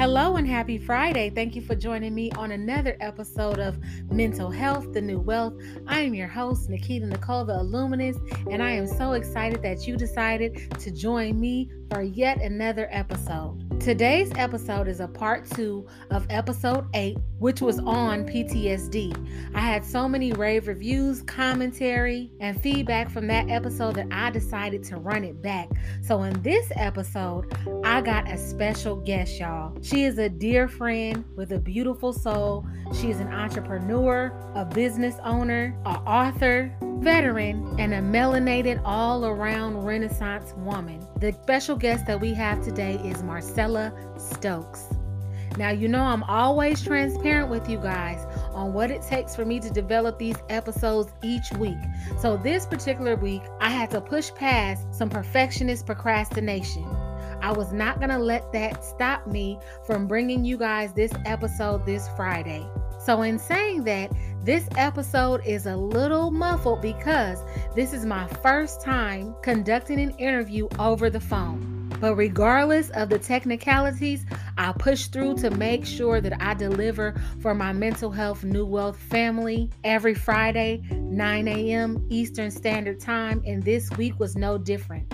Hello and happy Friday. Thank you for joining me on another episode of Mental Health, the New Wealth. I am your host, Nikita Nicole, the Illuminist, and I am so excited that you decided to join me for yet another episode. Today's episode is a part 2 of episode 8, which was on PTSD. I had so many rave reviews, commentary, and feedback from that episode that I decided to run it back. So in this episode, I got a special guest, y'all. She is a dear friend with a beautiful soul. She is an entrepreneur, a business owner, an author, veteran, and a melanated all-around Renaissance woman. The special guest that we have today is Marcella Stokes. Now, you know I'm always transparent with you guys on what it takes for me to develop these episodes each week. So this particular week, I had to push past some perfectionist procrastination. I was not going to let that stop me from bringing you guys this episode this Friday. So in saying that, this episode is a little muffled because this is my first time conducting an interview over the phone. But regardless of the technicalities, I push through to make sure that I deliver for my Mental Health New Wealth family every Friday, 9 a.m. Eastern Standard Time, and this week was no different.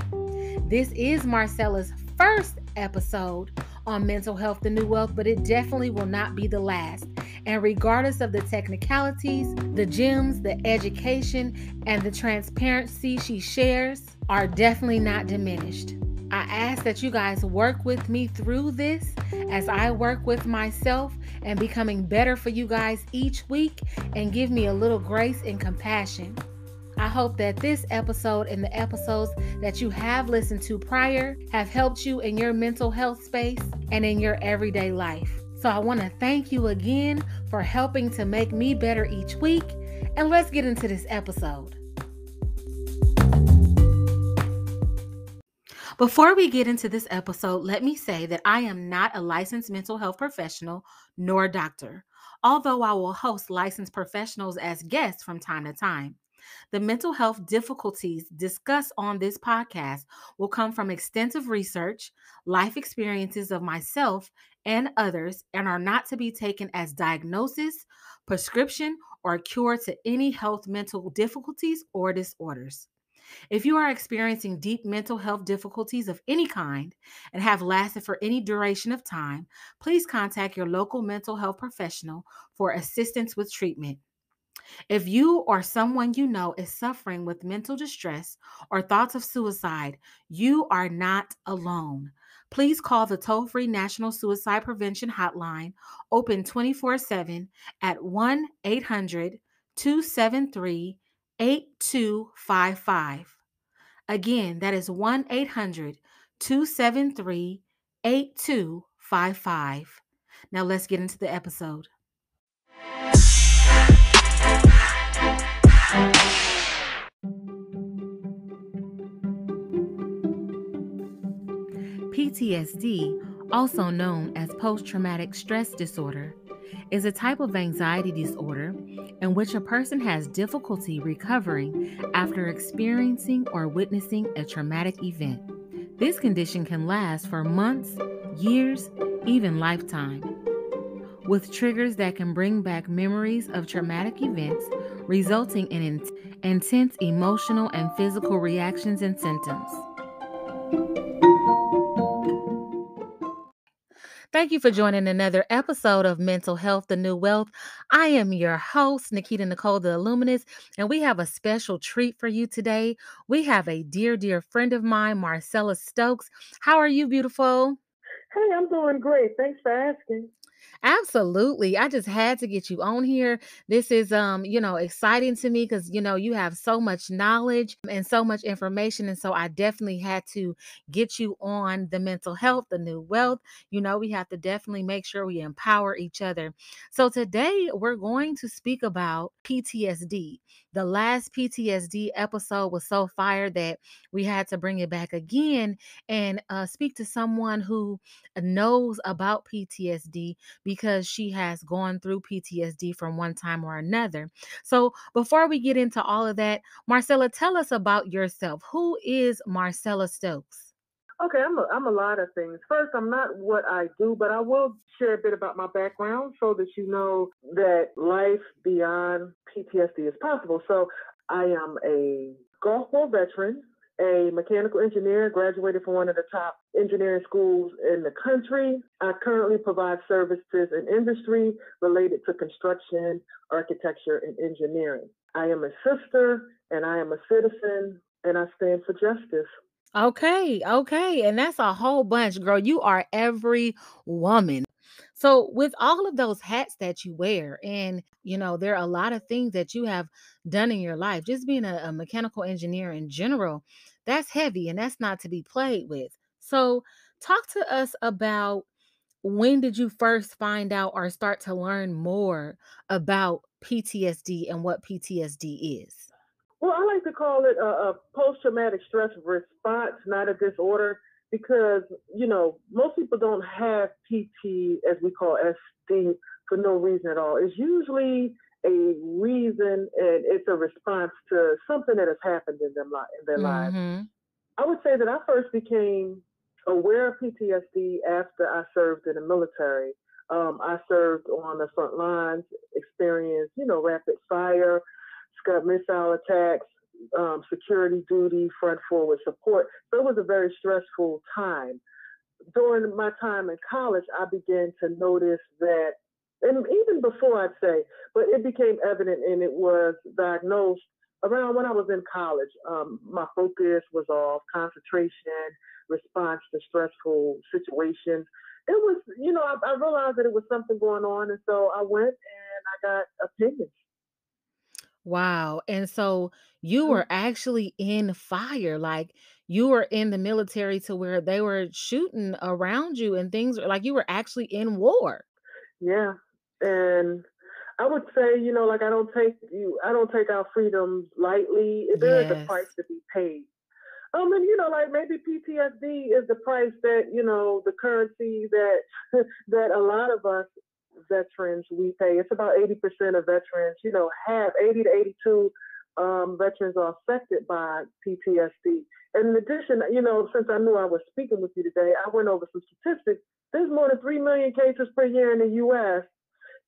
This is Marcella's first episode on Mental Health, the New Wealth, but it definitely will not be the last. And regardless of the technicalities, the gems, the education, and the transparency she shares are definitely not diminished. I ask that you guys work with me through this as I work with myself and becoming better for you guys each week, and give me a little grace and compassion. I hope that this episode and the episodes that you have listened to prior have helped you in your mental health space and in your everyday life. So I want to thank you again for helping to make me better each week. And let's get into this episode. Before we get into this episode, let me say that I am not a licensed mental health professional nor a doctor, although I will host licensed professionals as guests from time to time. The mental health difficulties discussed on this podcast will come from extensive research, life experiences of myself and others, and are not to be taken as diagnosis, prescription, or cure to any health mental difficulties or disorders. If you are experiencing deep mental health difficulties of any kind and have lasted for any duration of time, please contact your local mental health professional for assistance with treatment. If you or someone you know is suffering with mental distress or thoughts of suicide, you are not alone. Please call the toll-free National Suicide Prevention Hotline, open 24/7 at 1-800-273-8255. Again, that is 1-800-273-8255. Now let's get into the episode. PTSD, also known as post-traumatic stress disorder, is a type of anxiety disorder in which a person has difficulty recovering after experiencing or witnessing a traumatic event. This condition can last for months, years, even lifetime, with triggers that can bring back memories of traumatic events, resulting in intense emotional and physical reactions and symptoms. Thank you for joining another episode of Mental Health, the New Wealth. I am your host, Nikita Nicole, the Illuminist, and we have a special treat for you today. We have a dear, dear friend of mine, Marcella Stokes. How are you, beautiful? Hey, I'm doing great. Thanks for asking. Absolutely. I just had to get you on here. This is exciting to me because you have so much knowledge and so much information, and so I definitely had to get you on the Mental Health, the New Wealth. We have to definitely make sure we empower each other. So today we're going to speak about PTSD. The last PTSD episode was so fire that we had to bring it back again and speak to someone who knows about PTSD because she has gone through PTSD from one time or another. So before we get into all of that, Marcella, tell us about yourself. Who is Marcella Stokes? Okay, I'm a lot of things. First, I'm not what I do, but I will share a bit about my background so that you know that life beyond PTSD is possible. So, I am a Gulf War veteran, a mechanical engineer, graduated from one of the top engineering schools in the country. I currently provide services in industry related to construction, architecture, and engineering. I am a sister and I am a citizen and I stand for justice. Okay, okay. And that's a whole bunch, girl. You are every woman. So, with all of those hats that you wear, and there are a lot of things that you have done in your life, just being a mechanical engineer in general, that's heavy and that's not to be played with. So, talk to us about when did you first find out or start to learn more about PTSD and what PTSD is? Well, I like to call it a post traumatic stress response, not a disorder, because, most people don't have PT, as we call SD, for no reason at all. It's usually a reason and it's a response to something that has happened in in their lives. Mm-hmm. I would say that I first became aware of PTSD after I served in the military. I served on the front lines, experienced, rapid fire, Scud missile attacks, security duty, front forward support. So it was a very stressful time. During my time in college, I began to notice that, and even before I'd say, but it became evident and it was diagnosed around when I was in college. My focus was off concentration, response to stressful situations. It was, I realized that it was something going on. And so I went and I got opinions. Wow. And so you were actually in fire, like you were in the military to where they were shooting around you and things like you were actually in war. Yeah. And I would say, like I don't take our freedoms lightly. There is a price Yes. to be paid. And like maybe PTSD is the price that, the currency that that a lot of us veterans we pay. It's about 80% of veterans, have 80 to 82 veterans are affected by PTSD. And in addition, since I knew I was speaking with you today, I went over some statistics. There's more than 3 million cases per year in the US.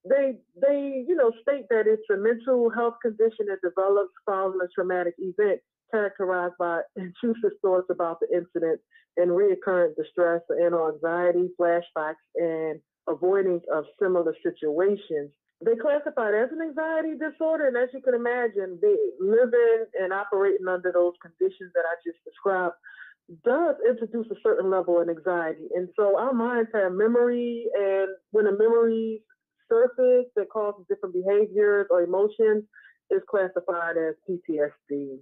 They state that it's a mental health condition that develops following a traumatic event characterized by intrusive thoughts about the incident and reoccurrent distress and anxiety, flashbacks, and avoiding of similar situations. They classify it as an anxiety disorder, and as you can imagine, living and operating under those conditions that I just described does introduce a certain level of anxiety. And so our minds have memory, and when a memory surface that causes different behaviors or emotions is classified as PTSD.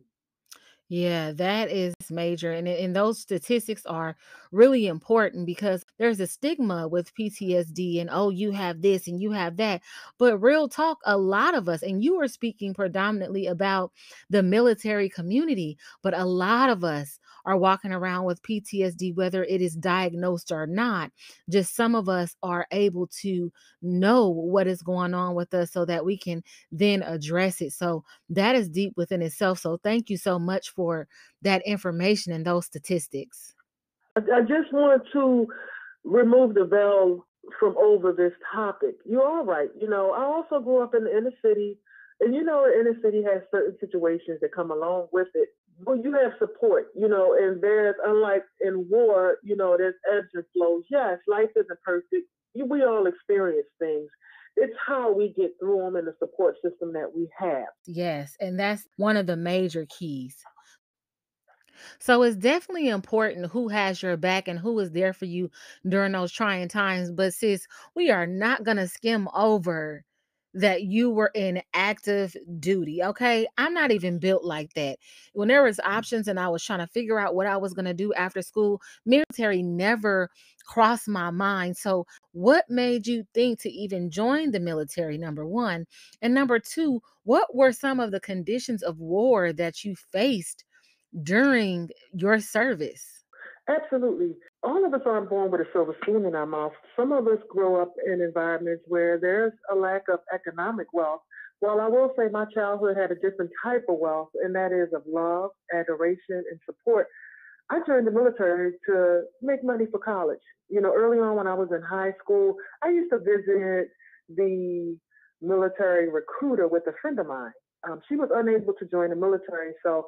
Yeah, that is major. And those statistics are really important because there's a stigma with PTSD and, oh, you have this and you have that. But real talk, a lot of us, and you were speaking predominantly about the military community, but a lot of us are walking around with PTSD, whether it is diagnosed or not. Just some of us are able to know what is going on with us so that we can then address it. So, that is deep within itself. So thank you so much for that information and those statistics. I just want to remove the veil from over this topic. You are right. I also grew up in the inner city, and the inner city has certain situations that come along with it. Well, you have support, and there's, unlike in war, there's ebbs and flows. Yes, life isn't perfect. We all experience things. It's how we get through them and the support system that we have. Yes, and that's one of the major keys. So it's definitely important who has your back and who is there for you during those trying times. But sis, we are not going to skim over that you were in active duty. Okay. I'm not even built like that. When there was options and I was trying to figure out what I was going to do after school, military never crossed my mind. So what made you think to even join the military? Number one. And number two, what were some of the conditions of war that you faced during your service? Absolutely. All of us aren't born with a silver spoon in our mouth. Some of us grow up in environments where there's a lack of economic wealth. Well, I will say my childhood had a different type of wealth, and that is of love, adoration, and support. I joined the military to make money for college. Early on when I was in high school, I used to visit the military recruiter with a friend of mine. She was unable to join the military, so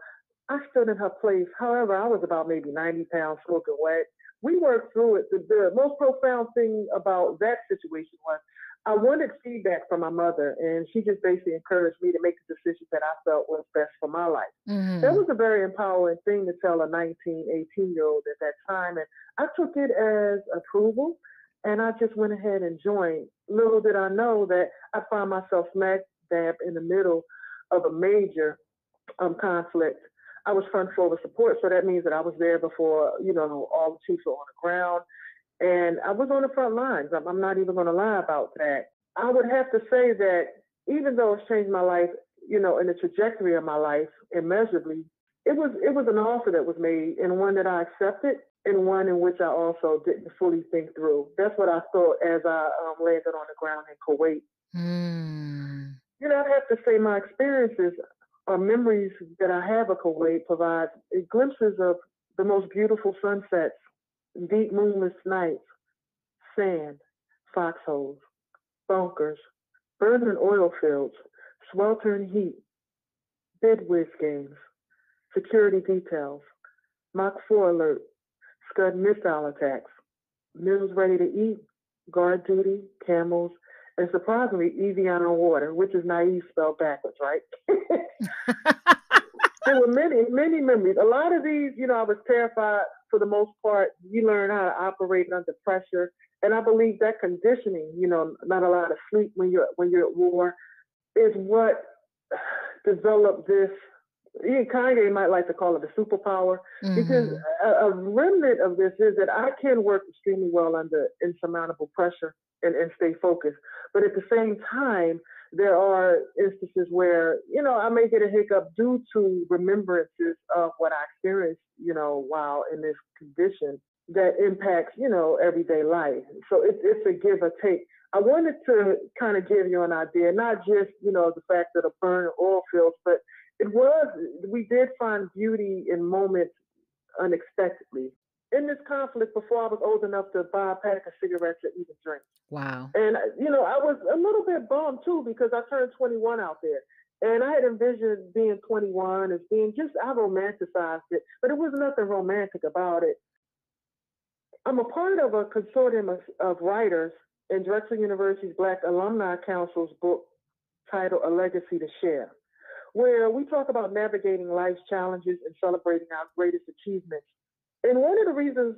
I stood in her place. However, I was about maybe 90 pounds soaking wet. We worked through it. The most profound thing about that situation was I wanted feedback from my mother, and she just basically encouraged me to make the decisions that I felt was best for my life. That Mm-hmm. was a very empowering thing to tell a 19, 18-year-old at that time. And I took it as approval, and I just went ahead and joined. Little did I know that I found myself smack dab in the middle of a major conflict. I was front forward support, so that means that I was there before, all the troops were on the ground. And I was on the front lines. I'm not even going to lie about that. I would have to say that even though it's changed my life, and the trajectory of my life immeasurably, it was an offer that was made and one that I accepted and one in which I also didn't fully think through. That's what I thought as I landed on the ground in Kuwait. Mm. I'd have to say my experiences or memories that I have of Kuwait provide glimpses of the most beautiful sunsets, deep moonless nights, sand, foxholes, bunkers, burning oil fields, sweltering heat, bid whiz games, security details, Mach 4 alert, Scud missile attacks, meals ready to eat, guard duty, camels, and surprisingly, Evian on water, which is naive spelled backwards, right? There were many, many memories. A lot of these, I was terrified for the most part. You learn how to operate under pressure. And I believe that conditioning, not a lot of sleep when you're at war, is what developed this. Even Kanye might like to call it a superpower because Mm-hmm. a remnant of this is that I can work extremely well under insurmountable pressure and stay focused. But at the same time, there are instances where, I may get a hiccup due to remembrances of what I experienced, while in this condition that impacts, everyday life. So it's a give or take. I wanted to kind of give you an idea, not just, the fact that a burning oil fields, but we did find beauty in moments unexpectedly. In this conflict, before I was old enough to buy a pack of cigarettes or even drink. Wow. And, I was a little bit bummed too because I turned 21 out there. And I had envisioned being 21 as being just, I romanticized it, but it was nothing romantic about it. I'm a part of a consortium of writers in Drexel University's Black Alumni Council's book titled A Legacy to Share, where we talk about navigating life's challenges and celebrating our greatest achievements. And one of the reasons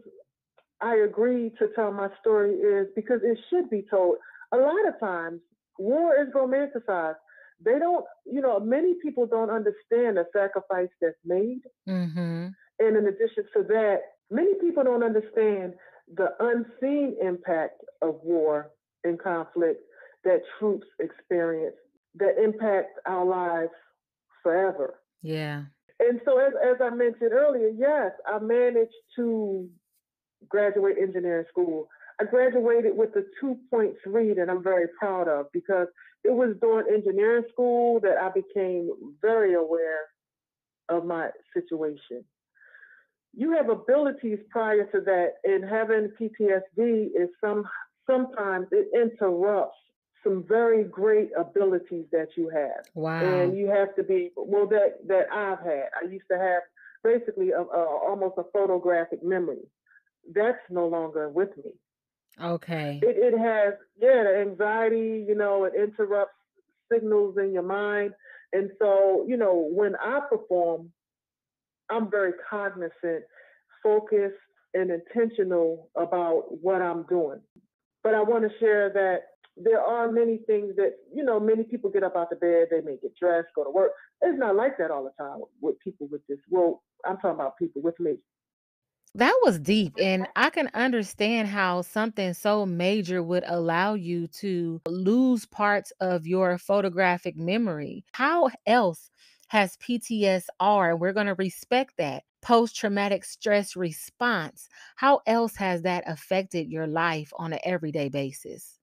I agree to tell my story is because it should be told. A lot of times, war is romanticized. They don't, many people don't understand the sacrifice that's made. Mm-hmm. And in addition to that, many people don't understand the unseen impact of war and conflict that troops experience that impact our lives forever. Yeah. And so, as I mentioned earlier, yes, I managed to graduate engineering school. I graduated with a 2.3 that I'm very proud of because it was during engineering school that I became very aware of my situation. You have abilities prior to that, and having PTSD is sometimes it interrupts some very great abilities that you have, and Wow. you have to be well that I've had. I used to have basically almost a photographic memory. That's no longer with me. Okay. It has, yeah, the anxiety, it interrupts signals in your mind. And so, when I perform, I'm very cognizant, focused, and intentional about what I'm doing. But I want to share that there are many things that, many people get up out the bed, they may get dressed, go to work. It's not like that all the time with people with this. Well, I'm talking about people with me. That was deep, and I can understand how something so major would allow you to lose parts of your photographic memory. How else has PTSR, and we're going to respect that, post traumatic stress response, how else has that affected your life on an everyday basis?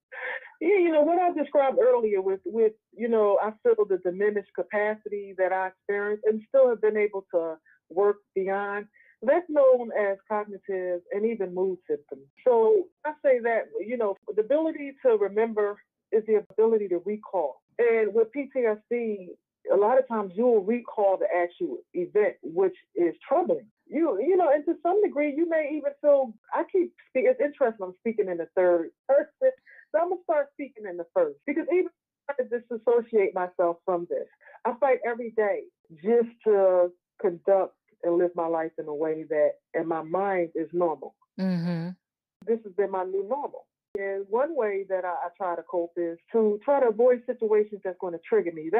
Yeah, what I described earlier with I feel the diminished capacity that I experienced and still have been able to work beyond. That's known as cognitive and even mood symptoms. So I say that, the ability to remember is the ability to recall. And with PTSD, a lot of times you will recall the actual event, which is troubling. And to some degree, you may even feel, I keep speaking, it's interesting, I'm speaking in the third person. So I'm going to start speaking in the first because even if I disassociate myself from this, I fight every day just to conduct and live my life in a way that in my mind is normal. Mm-hmm. This has been my new normal. And one way that I try to cope is to try to avoid situations that's going to trigger me.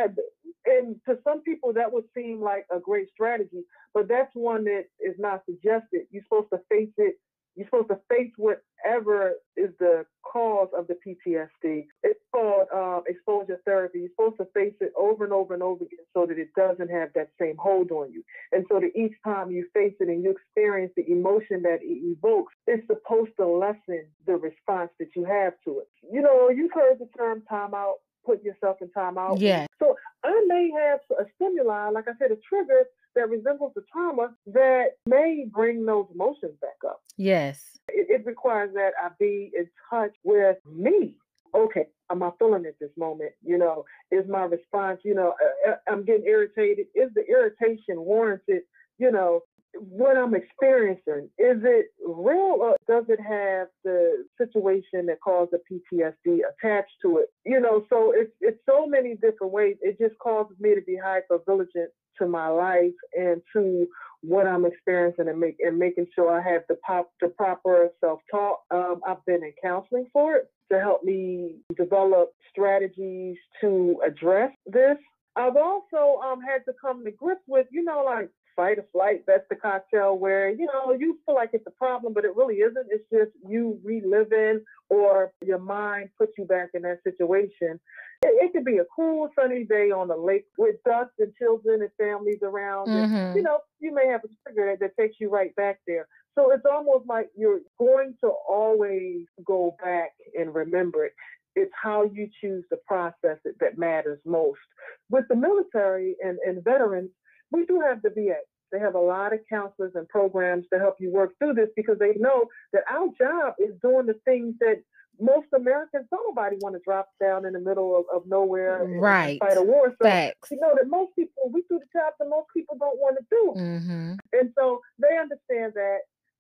And to some people that would seem like a great strategy, but that's one that is not suggested. You're supposed to face it. You're supposed to face whatever is the cause of the PTSD. It's called exposure therapy. You're supposed to face it over and over and over again so that it doesn't have that same hold on you. And so that each time you face it and you experience the emotion that it evokes, it's supposed to lessen the response that you have to it. You've heard the term timeout, put yourself in timeout. Yeah. So I may have a stimuli, like I said, a trigger that resembles the trauma that may bring those emotions back up. Yes. It requires that I be in touch with me. Okay, am I feeling at this moment? Is my response, I'm getting irritated. Is the irritation warranted? What I'm experiencing, is it real or does it have the situation that caused the PTSD attached to it? So it's so many different ways. It just causes me to be hyper vigilant to my life and to what I'm experiencing and making sure I have the proper self-talk. I've been in counseling for it to help me develop strategies to address this. I've also had to come to grips with, like fight or flight. That's the cocktail where, you feel like it's a problem, but it really isn't. It's just you reliving or your mind puts you back in that situation. It could be a cool sunny day on a lake with dust and children and families around. Mm-hmm. And, you may have a trigger that takes you right back there. So it's almost like you're going to always go back and remember it. It's how you choose to process it that matters most. With the military and veterans, we do have the VA. They have a lot of counselors and programs to help you work through this because they know that our job is doing the things that most Americans don't. Nobody want to drop down in the middle of nowhere and fight a war. So Facts. that most people, we do the job that most people don't want to do. Mm-hmm. And so they understand that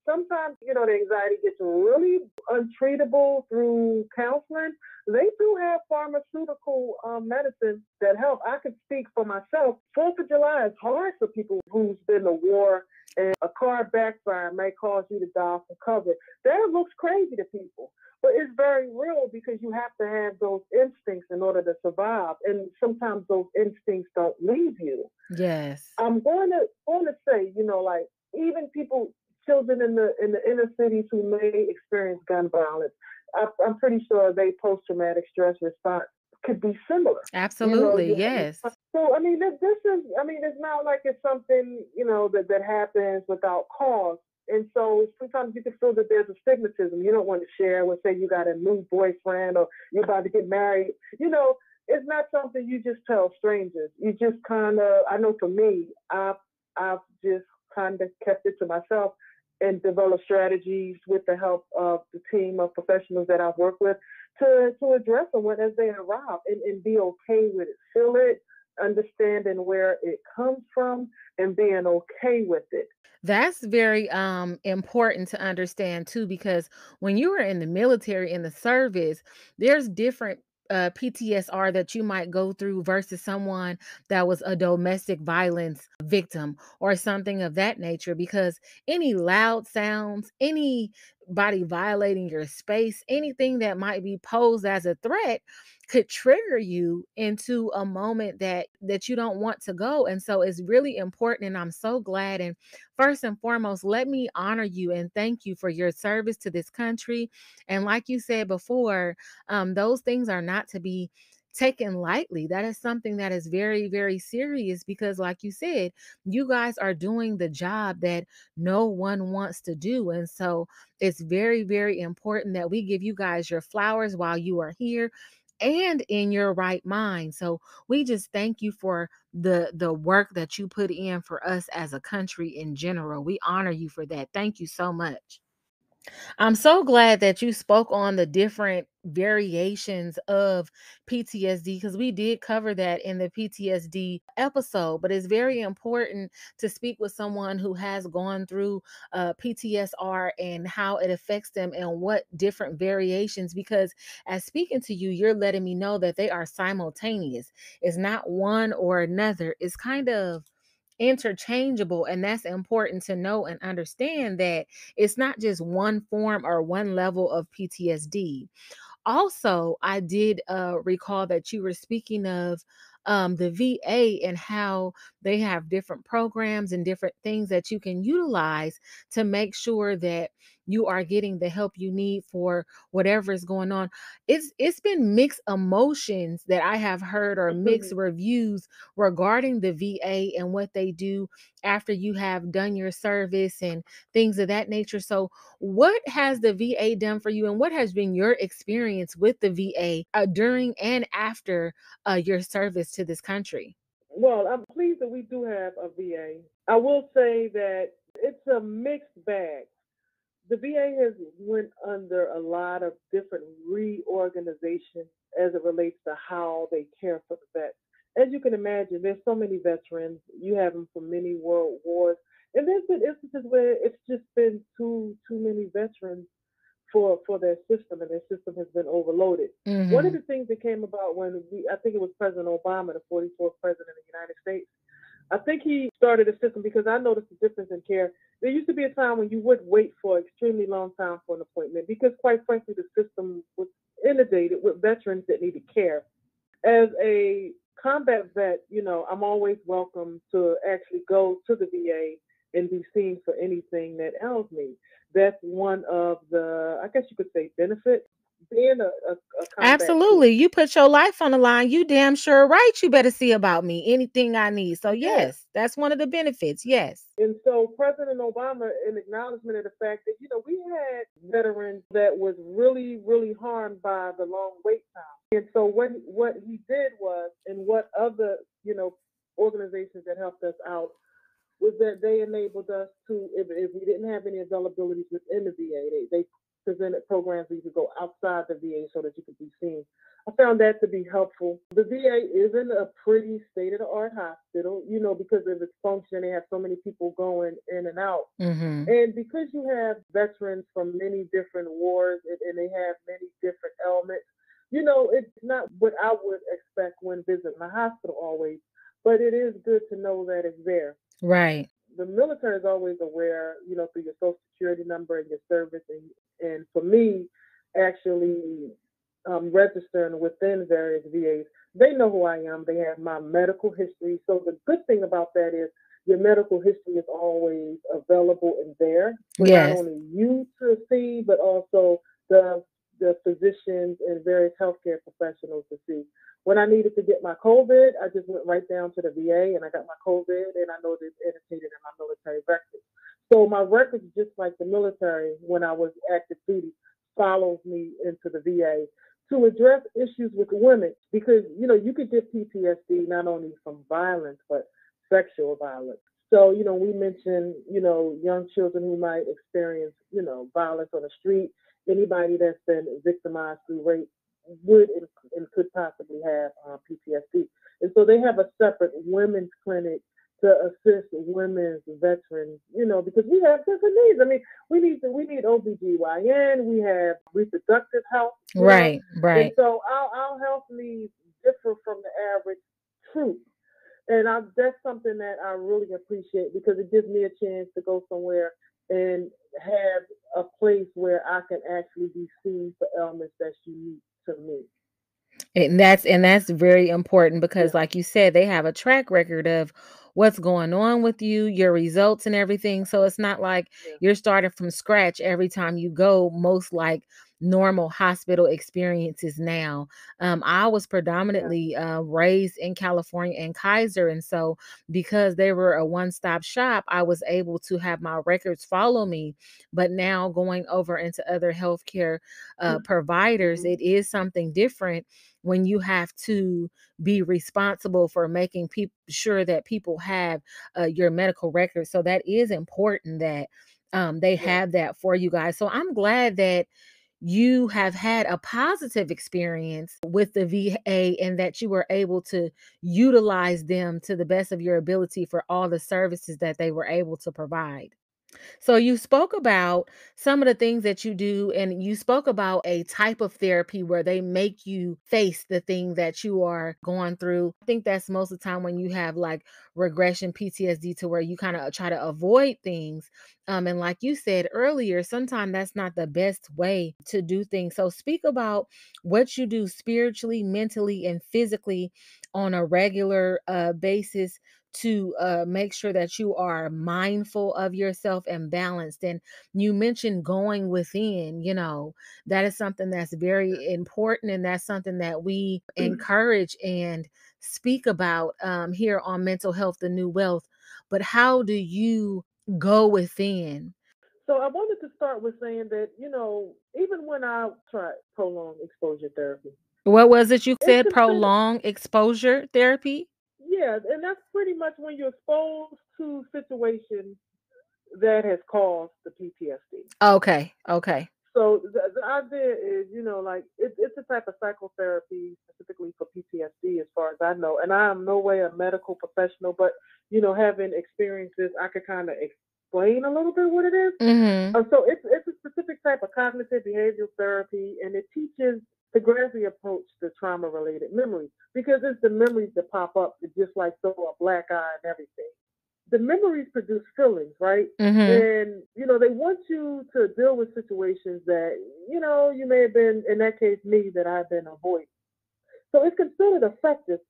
sometimes, the anxiety gets really untreatable through counseling. They do have pharmaceutical medicine that help. I can speak for myself. 4th of July is hard for people who's been to war, and a car backfire may cause you to die from cover. That looks crazy to people, but it's very real because you have to have those instincts in order to survive, and sometimes those instincts don't leave you. Yes. I'm going to say, like even people, children in the inner cities who may experience gun violence, I'm pretty sure they post-traumatic stress response could be similar. Absolutely, yes. So, it's not like it's something, that happens without cause. And so sometimes you can feel that there's a stigmatism. You don't want to share with, say, you got a new boyfriend or you're about to get married. It's not something you just tell strangers. You just kind of, I know for me, I've just kind of kept it to myself and develop strategies with the help of the team of professionals that I've worked with to address them as they arrive and be okay with it. Feel it, understanding where it comes from, and being okay with it. That's very important to understand too, because when you are in the military, in the service, there's different PTSR that you might go through versus someone that was a domestic violence victim or something of that nature, because any loud sounds, anybody violating your space, anything that might be posed as a threat could trigger you into a moment that you don't want to go. And so it's really important, and I'm so glad. And first and foremost, let me honor you and thank you for your service to this country. And like you said before, those things are not to be taken lightly. That is something that is very, very serious because, like you said, you guys are doing the job that no one wants to do. And so it's very, very important that we give you guys your flowers while you are here. and in your right mind. So we just thank you for the work that you put in for us as a country in general. We honor you for that. Thank you so much. I'm so glad that you spoke on the different variations of PTSD, because we did cover that in the PTSD episode, but it's very important to speak with someone who has gone through PTSR and how it affects them and what different variations, because as speaking to you, you're letting me know that they are simultaneous. It's not one or another. It's kind of interchangeable, and that's important to know and understand, that it's not just one form or one level of PTSD. Also, I did recall that you were speaking of the VA and how they have different programs and different things that you can utilize to make sure that you are getting the help you need for whatever is going on. It's been mixed emotions that I have heard, or mixed reviews regarding the VA and what they do after you have done your service and things of that nature. So what has the VA done for you, and what has been your experience with the VA during and after your service to this country? Well, I'm pleased that we do have a VA. I will say that it's a mixed bag. The VA has went under a lot of different reorganization as it relates to how they care for the vets. As you can imagine, there's so many veterans. You have them from many world wars, and there's been instances where it's just been too many veterans for their system, and their system has been overloaded. One of Mm-hmm. the things that came about when I think it was President Obama, the 44th president of the United States, I think he started a system because I noticed a difference in care. There used to be a time when you would wait for an extremely long time for an appointment because, quite frankly, the system was inundated with veterans that needed care. As a combat vet, I'm always welcome to actually go to the VA and be seen for anything that ails me. That's one of the, I guess you could say, benefits being a combat Absolutely. too. You put your life on the line. You damn sure right. You better see about me. Anything I need. So Yeah. yes, that's one of the benefits. Yes. And so President Obama, in acknowledgement of the fact that, we had veterans that was really, really harmed by the long wait time. And so what he did was, and what other, organizations that helped us out, was that they enabled us to, if we didn't have any availabilities within the VA, they presented programs where you could go outside the VA so that you could be seen. I found that to be helpful. The VA isn't a pretty state of the art hospital, because of its function. They have so many people going in and out. Mm-hmm. And because you have veterans from many different wars, and they have many different ailments, it's not what I would expect when visiting the hospital always, but it is good to know that it's there. Right. The military is always aware, through your social security number and your service. And for me, actually registering within various VAs, they know who I am. They have my medical history. So the good thing about that is your medical history is always available and there for not Yes. only you to see, but also the the physicians and various healthcare professionals to see. When I needed to get my COVID, I just went right down to the VA and I got my COVID, and I know it's annotated in my military records. So my records, just like the military when I was active duty, follows me into the VA to address issues with women, because you could get PTSD not only from violence but sexual violence. So we mentioned young children who might experience violence on the street. Anybody that's been victimized through rape would and could possibly have PTSD. And so they have a separate women's clinic to assist women's veterans, because we have different needs. I mean, we need OBGYN, we have reproductive health. Right. And Right. so our health needs differ from the average troop. And that's something that I really appreciate, because it gives me a chance to go somewhere and have a place where I can actually be seen for ailments that's unique to me. And that's very important, because Yeah, like you said, they have a track record of what's going on with you, your results and everything. So it's not like yeah, you're starting from scratch every time you go, most like normal hospital experiences now. I was yeah. predominantly raised in California and Kaiser, and so because they were a one-stop shop, I was able to have my records follow me. But now going over into other healthcare providers, Mm-hmm. it is something different, when you have to be responsible for making people sure that people have your medical records. So that is important that they Yeah. have that for you guys. So I'm glad that you have had a positive experience with the VA and that you were able to utilize them to the best of your ability for all the services that they were able to provide. So you spoke about some of the things that you do, and you spoke about a type of therapy where they make you face the thing that you are going through. I think that's most of the time when you have like regression PTSD to where you kind of try to avoid things. And like you said earlier, sometimes that's not the best way to do things. So speak about what you do spiritually, mentally, and physically on a regular basis to make sure that you are mindful of yourself and balanced. And you mentioned going within, that is something that's very important. And that's something that we encourage and speak about here on Mental Health, the New Wealth. But how do you go within? So I wanted to start with saying that, even when I tried prolonged exposure therapy, What was it you it's said? considered, Prolonged exposure therapy? yeah, and that's pretty much when you're exposed to situations that has caused the PTSD. Okay. Okay. So the idea is, like it's a type of psychotherapy specifically for PTSD, as far as I know. And I am no way a medical professional, but having experienced this, I could kind of explain a little bit what it is. Mm-hmm. So it's a specific type of cognitive behavioral therapy, and it teaches to gradually approach the trauma-related memories because it's the memories that pop up, just like throw a black eye and everything. The memories produce feelings, right? Mm-hmm. And they want you to deal with situations that you may have been, in that case, me, that I've been avoiding. So it's considered effective.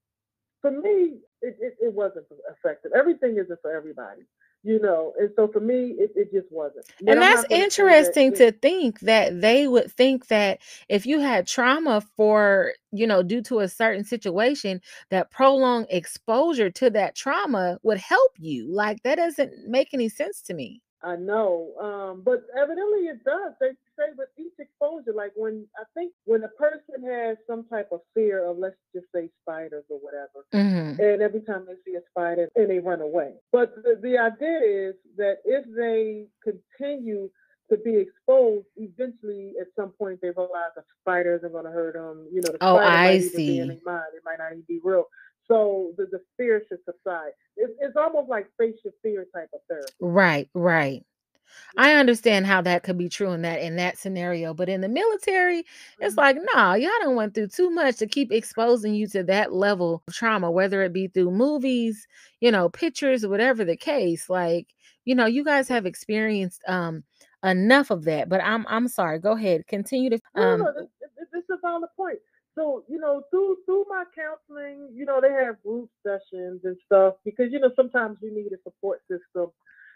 For me, it wasn't effective. Everything isn't for everybody, and so for me, it just wasn't. But And I'm that's not going to say that interesting to think that they would think that if you had trauma for, due to a certain situation, that prolonged exposure to that trauma would help you. Like that doesn't make any sense to me. I know, but evidently it does. They say with each exposure, like when I think when a person has some type of fear of, let's just say, spiders or whatever, Mhm. and every time they see a spider and they run away. But the idea is that if they continue to be exposed, eventually at some point they realize a spider isn't going to hurt them. The Oh, spider I might even be in see. their mind. It might not even be real. So the fear should subside. It's almost like face your fear type of therapy. Right, right. I understand how that could be true in that scenario, but in the military, it's Mhm. like, no, y'all done went through too much to keep exposing you to that level of trauma, whether it be through movies, pictures, whatever the case. Like, you guys have experienced enough of that. But I'm sorry. Go ahead. Continue to No. This is all the point. So through my counseling, they have group sessions and stuff because sometimes you need a support system.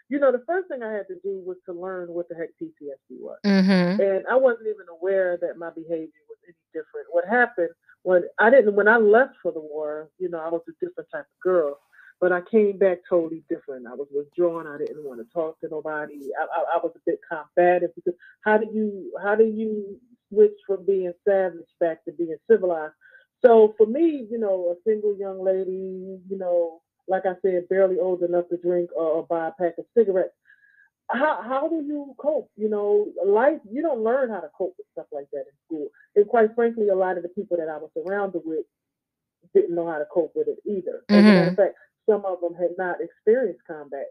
The first thing I had to do was to learn what the heck PTSD was, Mhm. and I wasn't even aware that my behavior was any different. What happened when I left for the war, I was a different type of girl. But I came back totally different. I was withdrawn. I didn't want to talk to nobody. I was a bit combative because how do you switch from being savage back to being civilized? So for me, a single young lady, like I said, barely old enough to drink or buy a pack of cigarettes. How do you cope? Life, you don't learn how to cope with stuff like that in school. And quite frankly, a lot of the people that I was surrounded with didn't know how to cope with it either. As a matter of Mhm. fact, some of them had not experienced combat.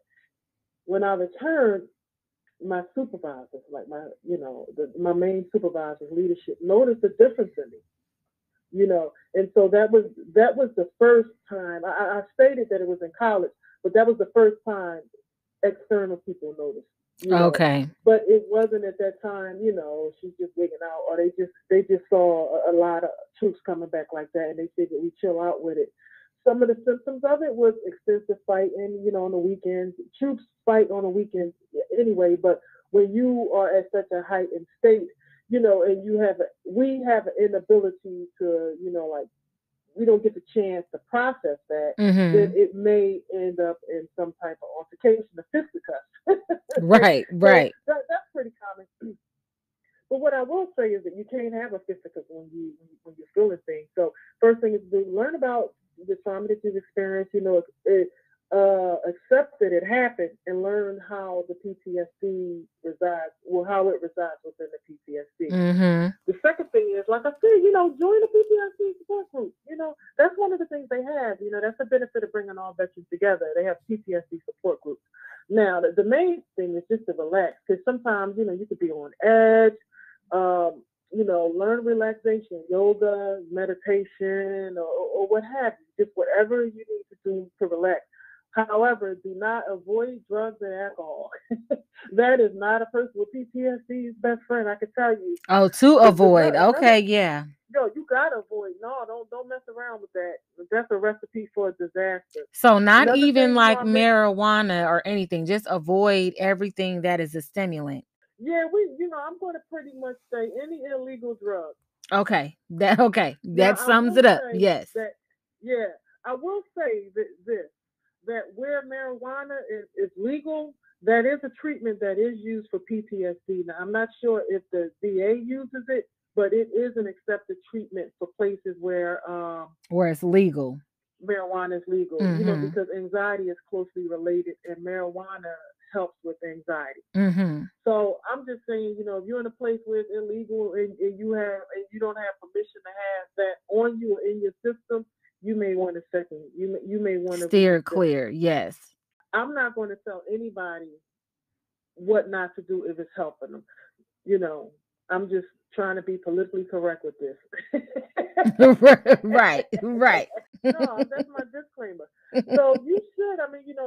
When I returned, my supervisors, like my main supervisors, leadership, noticed a difference in me. And so that was the first time. I stated that it was in college, but that was the first time external people noticed. You know, Okay. but it wasn't at that time. She's just wigging out, or they just saw a lot of troops coming back like that, and they figured we chill out with it. Some of the symptoms of it was extensive fighting, on the weekends. Troops fight on the weekends anyway, but when you are at such a heightened state, and we have an inability to, like we don't get the chance to process that, then Mhm. it may end up in some type of altercation, a fisticuffs. Right, So right. that's pretty common. But what I will say is that you can't have a physical when you're feeling things. So first thing is to learn about the trauma that you've experienced. Accept that it happened and learn how the PTSD resides, well, how it resides within the PTSD. Mm-hmm. The second thing is, like I said, join the PTSD support group. That's one of the things they have. That's the benefit of bringing all veterans together. They have PTSD support groups. Now, the main thing is just to relax, because sometimes, you could be on edge. Learn relaxation, yoga, meditation, or what have you, just whatever you need to do to relax. However, do not avoid drugs and alcohol. That is not a person with PTSD's best friend, I can tell you. Oh, to avoid. Okay, yeah. No, you gotta avoid. No, don't mess around with that. That's a recipe for a disaster. So not Another even thing, like marijuana or anything. Just avoid everything that is a stimulant. Yeah, I'm going to pretty much say any illegal drug. Okay, that Now, I sums will it up. say Yes. that, yeah, I will say that where marijuana is legal, that is a treatment that is used for PTSD. Now, I'm not sure if the VA uses it, but it is an accepted treatment for places where it's legal. Marijuana is legal. Mm-hmm. Because anxiety is closely related, and marijuana helps with anxiety. Mm-hmm. So I'm just saying, if you're in a place where it's illegal and you don't have permission to have that on you or in your system, you may want to you may want to steer clear. Yes. I'm not going to tell anybody what not to do if it's helping them. I'm just trying to be politically correct with this. Right. No, that's my disclaimer. So you should,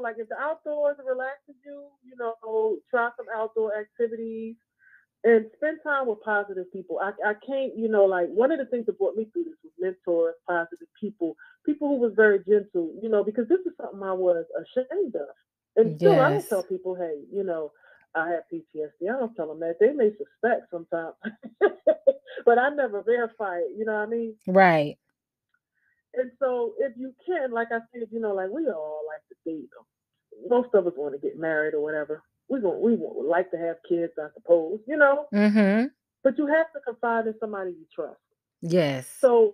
like if the outdoors relaxes you, try some outdoor activities and spend time with positive people. I can't, like one of the things that brought me through this was mentors, positive people who was very gentle, because this is something I was ashamed of. And still, I don't tell people, hey, I have PTSD. I don't tell them that. They may suspect sometimes, but I never verify it. You know what I mean? Right. And so, if you can, like I said, like we all like to date. Most of us want to get married or whatever. We would like to have kids, I suppose. Mm-hmm. But you have to confide in somebody you trust. Yes. So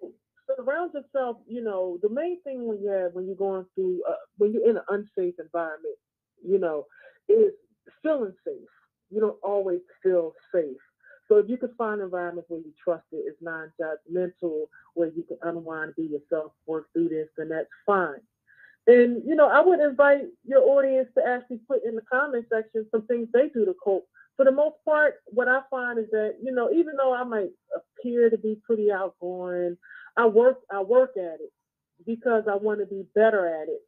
surround yourself. The main thing when you're going through when you're in an unsafe environment, is feeling safe. You don't always feel safe. So if you can find environments where you trust it, it's non-judgmental, where you can unwind, be yourself, work through this, then that's fine. And, I would invite your audience to actually put in the comment section some things they do to cope. For the most part, what I find is that, even though I might appear to be pretty outgoing, I work at it because I want to be better at it.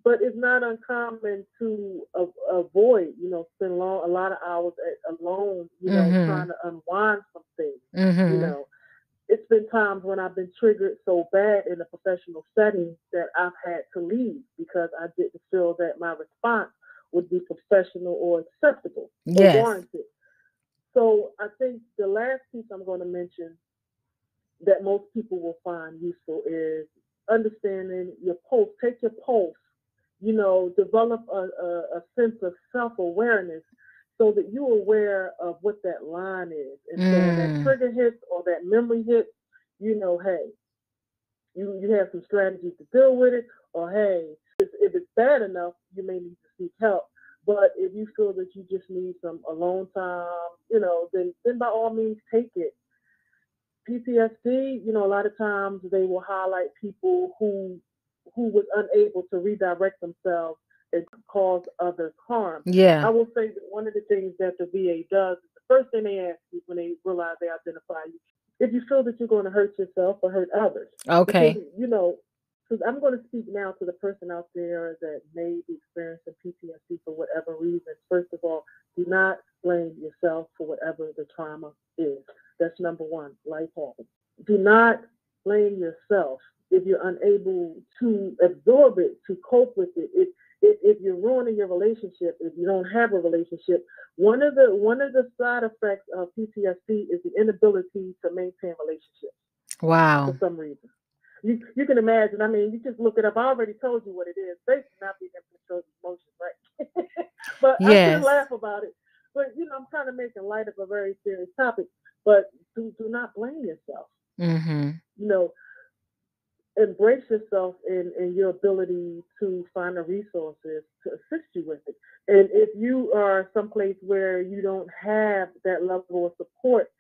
But it's not uncommon to avoid, spend a lot of hours alone, trying to unwind some things. Mm-hmm. It's been times when I've been triggered so bad in a professional setting that I've had to leave because I didn't feel that my response would be professional or acceptable or warranted. So I think the last piece I'm going to mention that most people will find useful is understanding your pulse. Take your pulse, develop a sense of self-awareness so that you're aware of what that line is. And so when that trigger hits or that memory hits, hey, you have some strategies to deal with it, or hey, if it's bad enough, you may need to seek help. But if you feel that you just need some alone time, then by all means take it. PTSD, a lot of times they will highlight people who was unable to redirect themselves and cause others harm. Yeah. I will say that one of the things that the VA does is the first thing they ask you when they realize they identify you, if you feel that you're going to hurt yourself or hurt others. Okay. Because, because I'm going to speak now to the person out there that may be experiencing PTSD for whatever reason. First of all, do not blame yourself for whatever the trauma is. That's number one, life happens. Do not blame yourself if you're unable to absorb it, to cope with it. If you're ruining your relationship, if you don't have a relationship, one of the side effects of PTSD is the inability to maintain relationships. Wow. For some reason. You can imagine. You just look it up. I already told you what it is. Basically, not being able to control emotions, right? But I can laugh about it. But I'm kind of making light of a very serious topic. But do not blame yourself. Mm-hmm. You know, embrace yourself in your ability to find the resources to assist you with it. And if you are someplace where you don't have that level of support,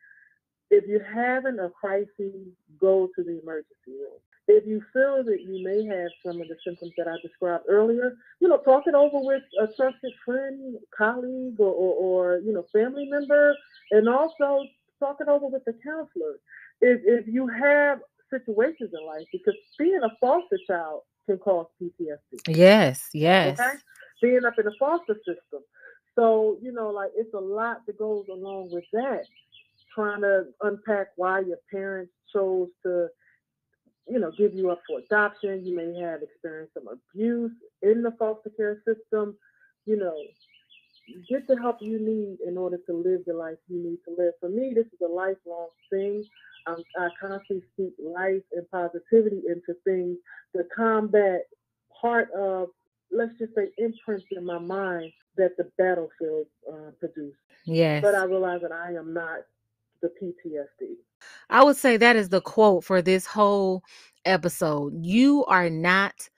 if you're having a crisis, go to the emergency room. If you feel that you may have some of the symptoms that I described earlier, talk it over with a trusted friend, colleague, or family member, and also talk it over with a counselor. If you have situations in life, because being a foster child can cause PTSD. Yes, Okay, yes. being up in the foster system. So like it's a lot that goes along with that, trying to unpack why your parents chose to, give you up for adoption. You may have experienced some abuse in the foster care system. You know, get the help you need in order to live the life you need to live. For me, this is a lifelong thing. I constantly speak life and positivity into things to combat part of, let's just say, imprints in my mind that the battlefield produced. But I Yes. realize that I am not the PTSD. I would say that is the quote for this whole episode. You are not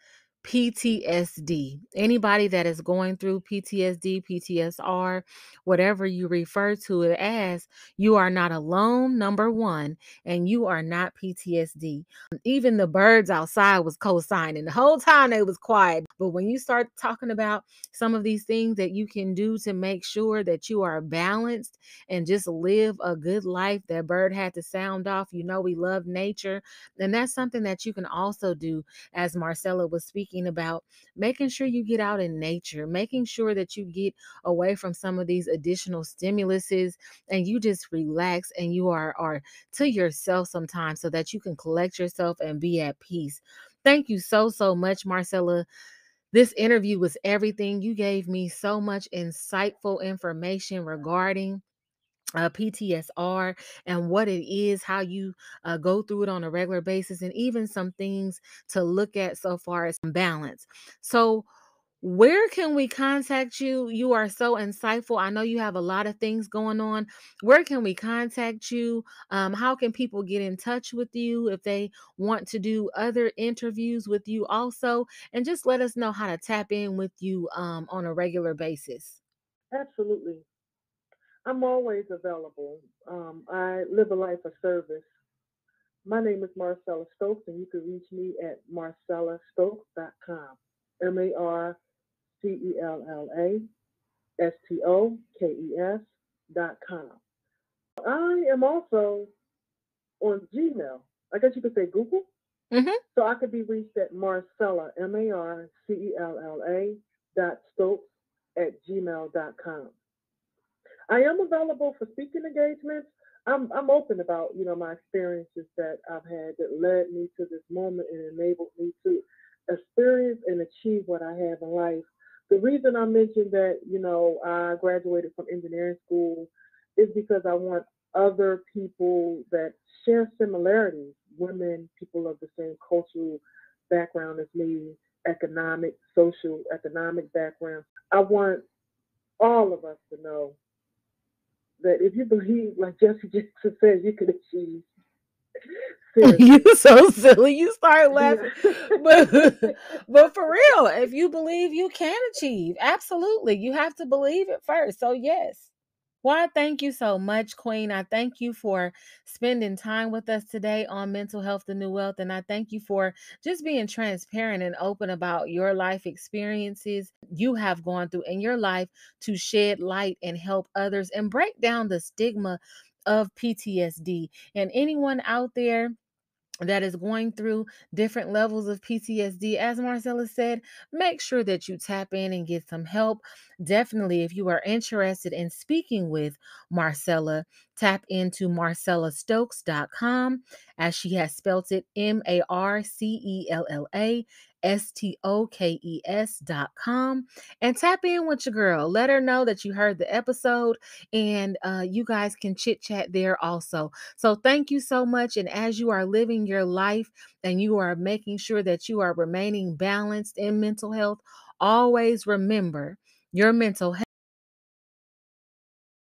PTSD. Anybody that is going through PTSD, PTSR, whatever you refer to it as, you are not alone, number one, and you are not PTSD. Even the birds outside was co-signing. The whole time they was quiet. But when you start talking about some of these things that you can do to make sure that you are balanced and just live a good life, that bird had to sound off. We love nature. And that's something that you can also do, as Marcella was speaking about, making sure you get out in nature, making sure that you get away from some of these additional stimuluses and you just relax and you are to yourself sometimes so that you can collect yourself and be at peace. Thank you so much, Marcella. This interview was everything. You gave me so much insightful information regarding PTSR and what it is, how you go through it on a regular basis, and even some things to look at so far as balance. So, where can we contact you? You are so insightful. I know you have a lot of things going on. Where can we contact you? How can people get in touch with you if they want to do other interviews with you also? And just let us know how to tap in with you on a regular basis. Absolutely. I'm always available. I live a life of service. My name is Marcella Stokes, and you can reach me at marcellastokes.com. MARCELLASTOKES.com. I am also on Gmail. I guess you could say Google. Mm-hmm. So I could be reached at Marcella, MARCELLA .Stokes @gmail.com. I am available for speaking engagements. I'm open about my experiences that I've had that led me to this moment and enabled me to experience and achieve what I have in life. The reason I mentioned that I graduated from engineering school is because I want other people that share similarities, women, people of the same cultural background as me, economic, social, economic background. I want all of us to know that if you believe, like Jesse Jackson says, you can achieve. You Seriously. so silly. You start laughing. Yeah. But but for real, if you believe you can achieve, absolutely. You have to believe it first. So yes. Well, I thank you so much, Queen. I thank you for spending time with us today on Mental Health, the New Wealth. And I thank you for just being transparent and open about your life experiences you have gone through in your life to shed light and help others and break down the stigma of PTSD. And anyone out there that is going through different levels of PTSD, as Marcella said, make sure that you tap in and get some help. Definitely, if you are interested in speaking with Marcella, tap into marcellastokes.com, as she has spelt it MARCELLASTOKES.com, and tap in with your girl. Let her know that you heard the episode, and you guys can chit chat there also. So thank you so much. And as you are living your life and you are making sure that you are remaining balanced in mental health, always remember your mental health